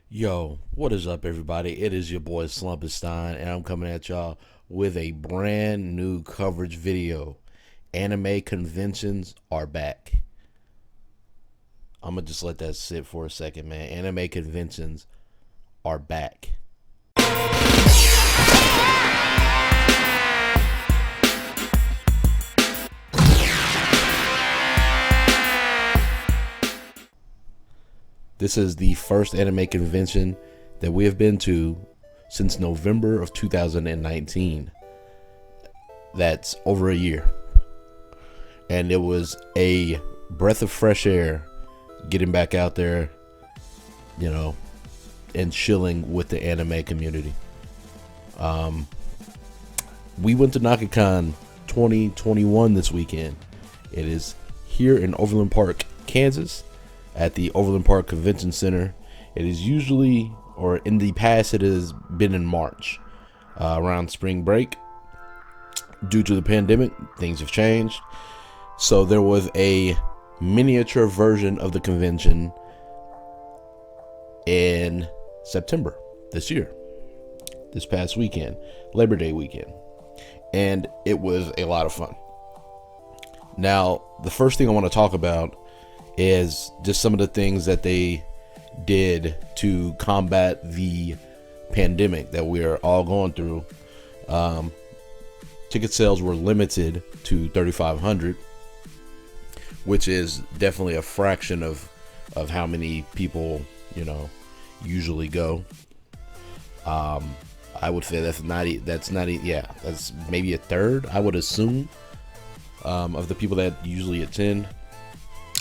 Yo, what is up, everybody? It is your boy Slumpenstein, and I'm coming at y'all with a brand new coverage video. Anime conventions are back. I'm gonna just let that sit for a second, man. Anime conventions are back. This is the first anime convention that we have been to since November of 2019. That's over a year. And it was a breath of fresh air getting back out there, you know, and chilling with the anime community. We went to Naka-Kon 2021 this weekend. It is here in Overland Park, Kansas, at the Overland Park Convention Center. It is usually, or in the past, it has been in March, around spring break. Due to the pandemic, things have changed. So there was a miniature version of the convention in September this year, this past weekend, Labor Day weekend. And it was a lot of fun. Now, the first thing I want to talk about is just some of the things that they did to combat the pandemic that we are all going through. Ticket sales were limited to 3,500, which is definitely a fraction of how many people, usually go. I would say that's maybe a third, I would assume, of the people that usually attend.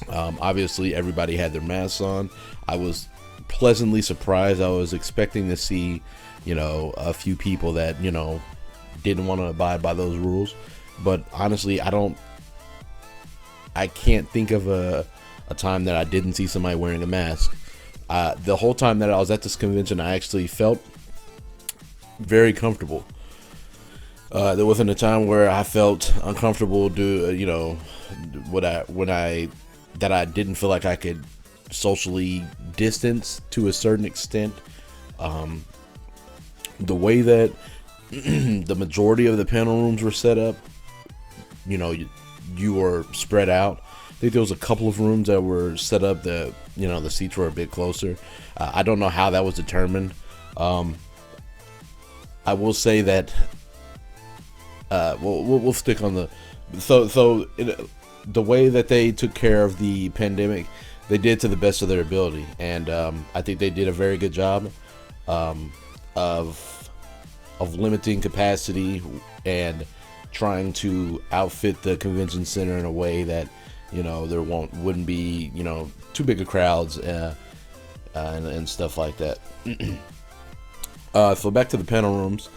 Obviously, everybody had their masks on. I was pleasantly surprised. I was expecting to see, a few people that, didn't want to abide by those rules. But honestly, I can't think of a time that I didn't see somebody wearing a mask. The whole time that I was at this convention, I actually felt very comfortable. There wasn't a time where I felt uncomfortable that I didn't feel like I could socially distance to a certain extent. The way that the majority of the panel rooms were set up, you were spread out. I think there was a couple of rooms that were set up that, the seats were a bit closer. I don't know how that was determined. I will say that we'll stick on the the way that they took care of the pandemic. They did to the best of their ability, and I think they did a very good job of limiting capacity and trying to outfit the convention center in a way that there wouldn't be too big of crowds and stuff like that. So back to the panel rooms.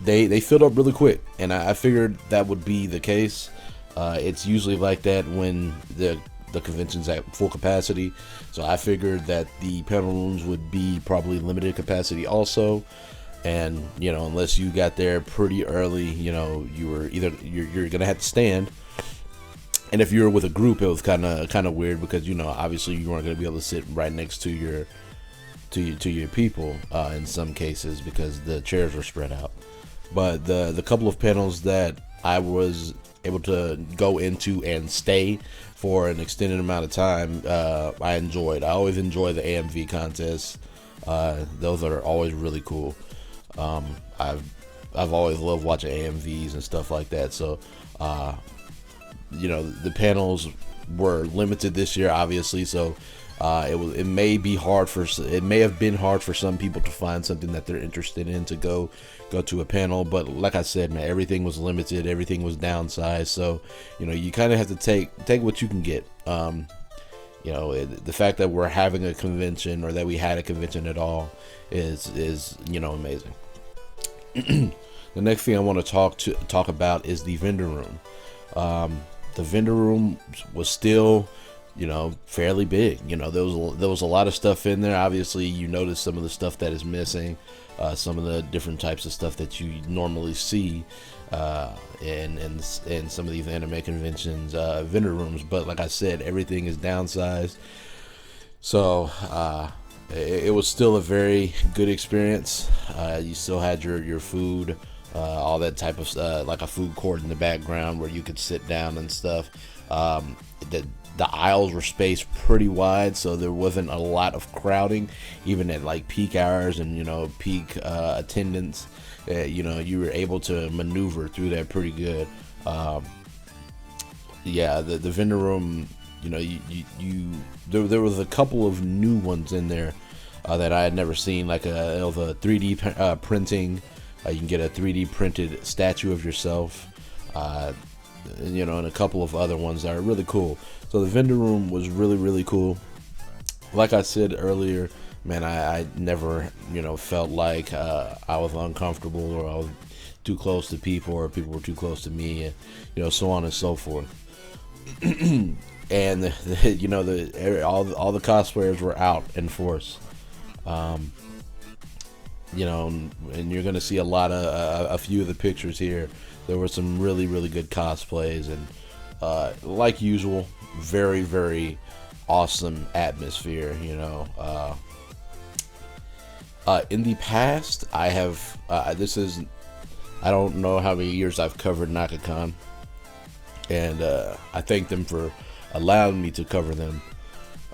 They filled up really quick, and I figured that would be the case. It's usually like that when the convention's at full capacity, so I figured that the panel rooms would be probably limited capacity also. And unless you got there pretty early, you're gonna have to stand. And if you were with a group, it was kind of weird because obviously you weren't gonna be able to sit right next to your people in some cases because the chairs were spread out. But the couple of panels that I was able to go into and stay for an extended amount of time, I enjoyed. I always enjoy the AMV contests. Those are always really cool. I've always loved watching AMVs and stuff like that. So, the panels were limited this year, obviously. So, it may have been hard for some people to find something that they're interested in to go to a panel. But like I said, man, everything was limited, everything was downsized. So, you kind of have to take what you can get. The fact that we're having a convention, or that we had a convention at all, is amazing. The next thing I want to talk about is the vendor room. The vendor room was still fairly big. There was a lot of stuff in there. Obviously, you notice some of the stuff that is missing, some of the different types of stuff that you normally see in some of these anime conventions vendor rooms. But like I said, everything is downsized. So it was still a very good experience. You still had your food, all that type of like a food court in the background where you could sit down and stuff. The aisles were spaced pretty wide, so there wasn't a lot of crowding, even at like peak hours and peak attendance. You were able to maneuver through that pretty good. Yeah, the vendor room, there was a couple of new ones in there that I had never seen, like the 3D printing. You can get a 3D printed statue of yourself, and a couple of other ones that are really cool. So the vendor room was really, really cool. Like I said earlier, man, I never, felt like I was uncomfortable or I was too close to people or people were too close to me, and so on and so forth. And all the cosplayers were out in force. And you're gonna see a few of the pictures here. There were some really, really good cosplays, and like usual, very, very awesome atmosphere. In the past, I have I don't know how many years I've covered Naka-Kon, and I thank them for allowing me to cover them.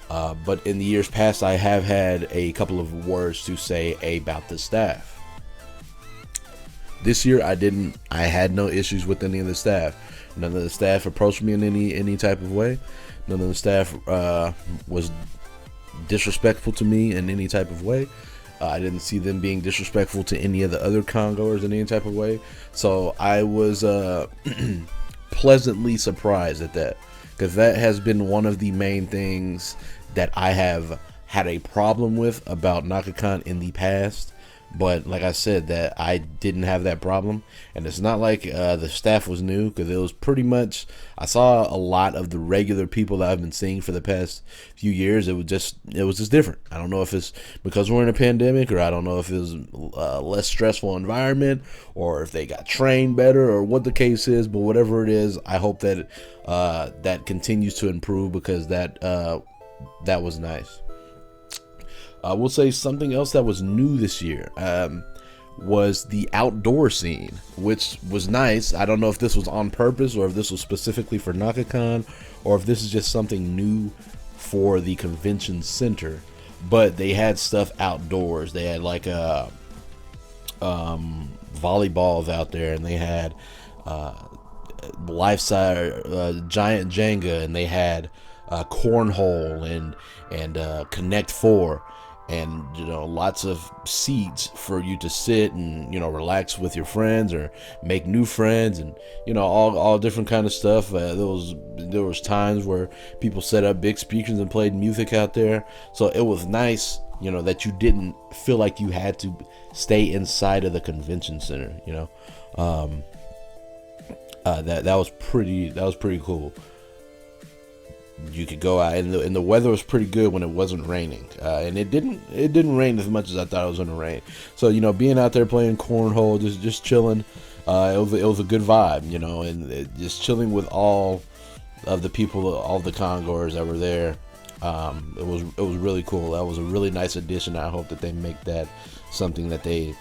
But in the years past, I have had a couple of words to say about the staff. This year, I had no issues with any of the staff. None of the staff approached me in any type of way. None of the staff was disrespectful to me in any type of way. I didn't see them being disrespectful to any of the other congoers in any type of way. So I was pleasantly surprised at that, because that has been one of the main things that I have had a problem with about Naka-Kon in the past. But like I said, that I didn't have that problem, and it's not like the staff was new, because it was pretty much, I saw a lot of the regular people that I've been seeing for the past few years. It was just different. I don't know if it's because we're in a pandemic, or I don't know if it was a less stressful environment, or if they got trained better, or what the case is. But whatever it is, I hope that that continues to improve, because that was nice. I will say something else that was new this year was the outdoor scene, which was nice. I don't know if this was on purpose, or if this was specifically for Naka-Kon, or if this is just something new for the convention center. But they had stuff outdoors. They had like volleyballs out there, and they had life-size giant Jenga, and they had cornhole and Connect Four. And lots of seats for you to sit and relax with your friends or make new friends, and all different kind of stuff. There was times where people set up big speakers and played music out there, so it was nice that you didn't feel like you had to stay inside of the convention center. That was pretty cool. You could go out, and the weather was pretty good when it wasn't raining, and it didn't rain as much as I thought it was going to rain. So being out there playing cornhole, just chilling, it was a good vibe, and just chilling with all of the people, all the congoers that were there. It was really cool. That was a really nice addition. I hope that they make that something that they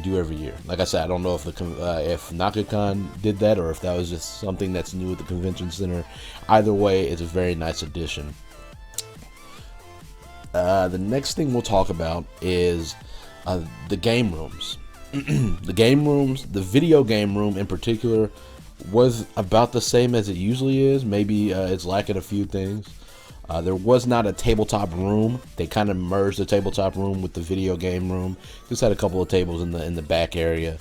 do every year. Like I said, I don't know if Naka-Kon did that, or if that was just something that's new at the convention center. Either way, it's a very nice addition. The next thing we'll talk about is the game rooms. The game rooms, the video game room in particular, was about the same as it usually is. Maybe it's lacking a few things. There was not a tabletop room. They kind of merged the tabletop room with the video game room. Just had a couple of tables in the back area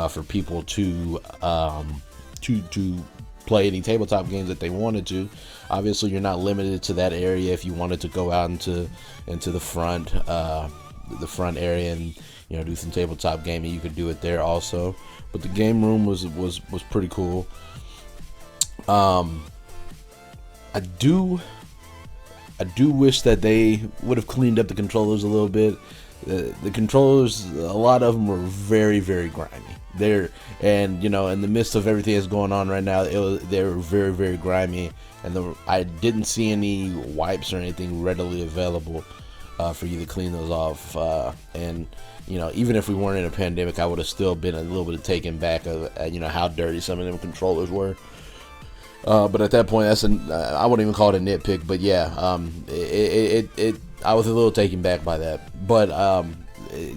for people to play any tabletop games that they wanted to. Obviously, you're not limited to that area. If you wanted to go out into the front area and do some tabletop gaming, you could do it there also. But the game room was pretty cool. I do wish that they would have cleaned up the controllers a little bit. The controllers, a lot of them were very, very grimy. they're, and in the midst of everything that's going on right now, they're very, very grimy, and I didn't see any wipes or anything readily available for you to clean those off. And even if we weren't in a pandemic, I would have still been a little bit taken back of how dirty some of them controllers were. But at that point, I wouldn't even call it a nitpick. But yeah, I was a little taken back by that. But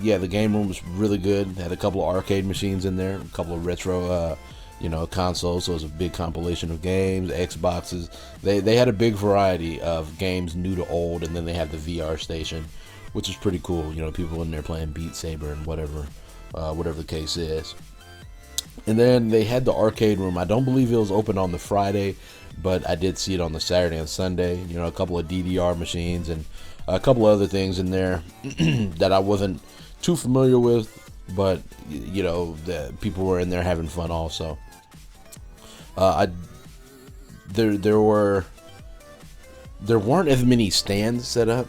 yeah, the game room was really good. Had a couple of arcade machines in there, a couple of retro, consoles. So it was a big compilation of games, Xboxes. They had a big variety of games, new to old, and then they had the VR station, which is pretty cool. People in there playing Beat Saber and whatever the case is. And then they had the arcade room. I don't believe it was open on the Friday, but I did see it on the Saturday and Sunday. A couple of DDR machines and a couple of other things in there that I wasn't too familiar with, but the people were in there having fun also. There weren't as many stands set up.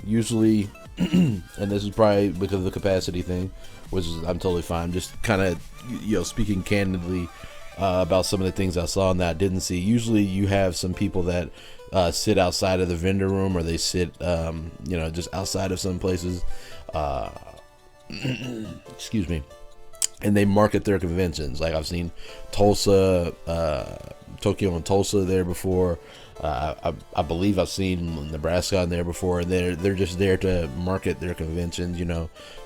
Usually, and this is probably because of the capacity thing, which is, I'm totally fine. Just kind of, speaking candidly about some of the things I saw and that I didn't see. Usually you have some people that sit outside of the vendor room, or they sit, just outside of some places. Excuse me. And they market their conventions. Like I've seen Tulsa, Tokyo and Tulsa there before. I believe I've seen Nebraska on there before. And they're just there to market their conventions,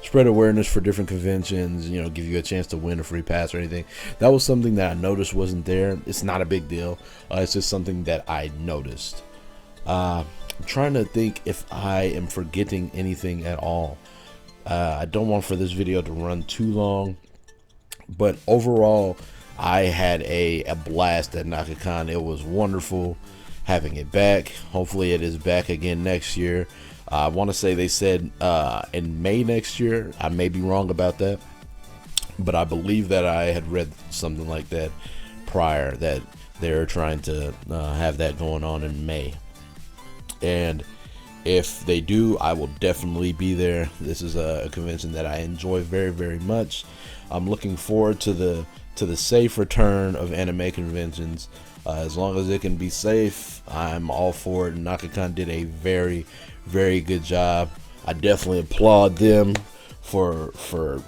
spread awareness for different conventions, give you a chance to win a free pass or anything. That was something that I noticed wasn't there. It's not a big deal. It's just something that I noticed. I'm trying to think if I am forgetting anything at all. I don't want for this video to run too long, but overall, I had a blast at Naka-Kon. It was wonderful having it back. Hopefully it is back again next year. I want to say they said in May next year. I may be wrong about that, but I believe that I had read something like that prior, that they're trying to have that going on in May. And if they do, I will definitely be there. This is a convention that I enjoy very, very much. I'm looking forward to the safe return of anime conventions. As long as it can be safe, I'm all for it. Naka-Kon did a very, very good job. I definitely applaud them for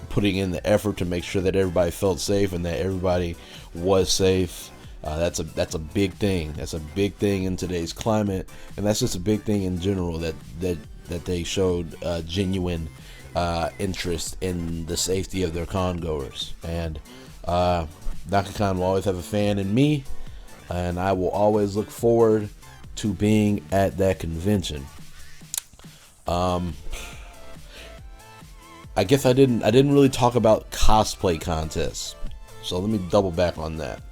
putting in the effort to make sure that everybody felt safe and that everybody was safe. That's a big thing. That's a big thing in today's climate, and that's just a big thing in general, that they showed genuine interest in the safety of their con goers. And Naka-Kon will always have a fan in me, and I will always look forward to being at that convention. I guess I didn't really talk about cosplay contests, so let me double back on that.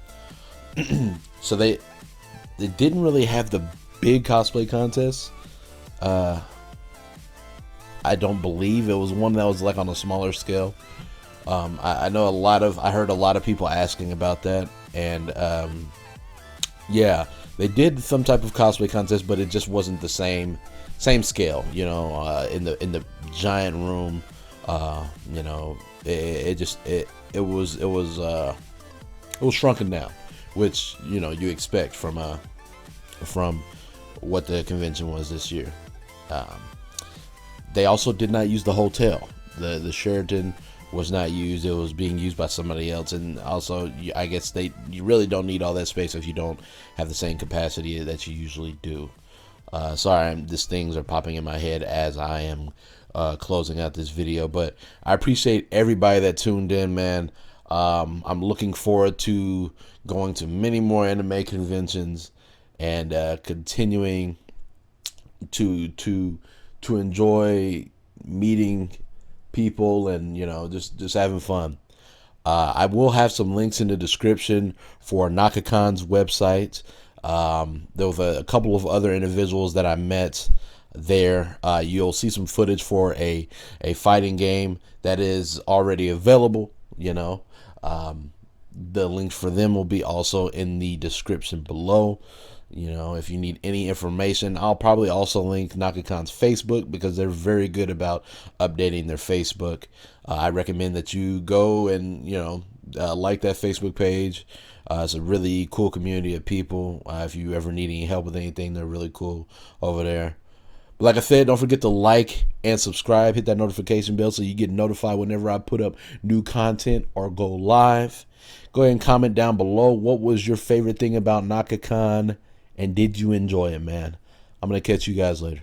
So they didn't really have the big cosplay contests. I don't believe it was one that was like on a smaller scale. I know I heard a lot of people asking about that, and yeah, they did some type of cosplay contest, but it just wasn't the same scale, in the giant room. It was shrunken down, which you expect from what the convention was this year. They also did not use the hotel. The Sheraton was not used. It was being used by somebody else. And also, I guess you really don't need all that space if you don't have the same capacity that you usually do. Sorry, these things are popping in my head as I am closing out this video. But I appreciate everybody that tuned in, man. I'm looking forward to going to many more anime conventions and continuing to enjoy meeting people and just having fun. I will have some links in the description for Naka-Kon's website. There was a couple of other individuals that I met there. You'll see some footage for a fighting game that is already available. The links for them will be also in the description below. You know, if you need any information, I'll probably also link Naka-Kon's Facebook because they're very good about updating their Facebook. I recommend that you go and, like that Facebook page. It's a really cool community of people. If you ever need any help with anything, they're really cool over there. But like I said, don't forget to like and subscribe. Hit that notification bell so you get notified whenever I put up new content or go live. Go ahead and comment down below what was your favorite thing about Naka-Kon, and did you enjoy it, man? I'm going to catch you guys later.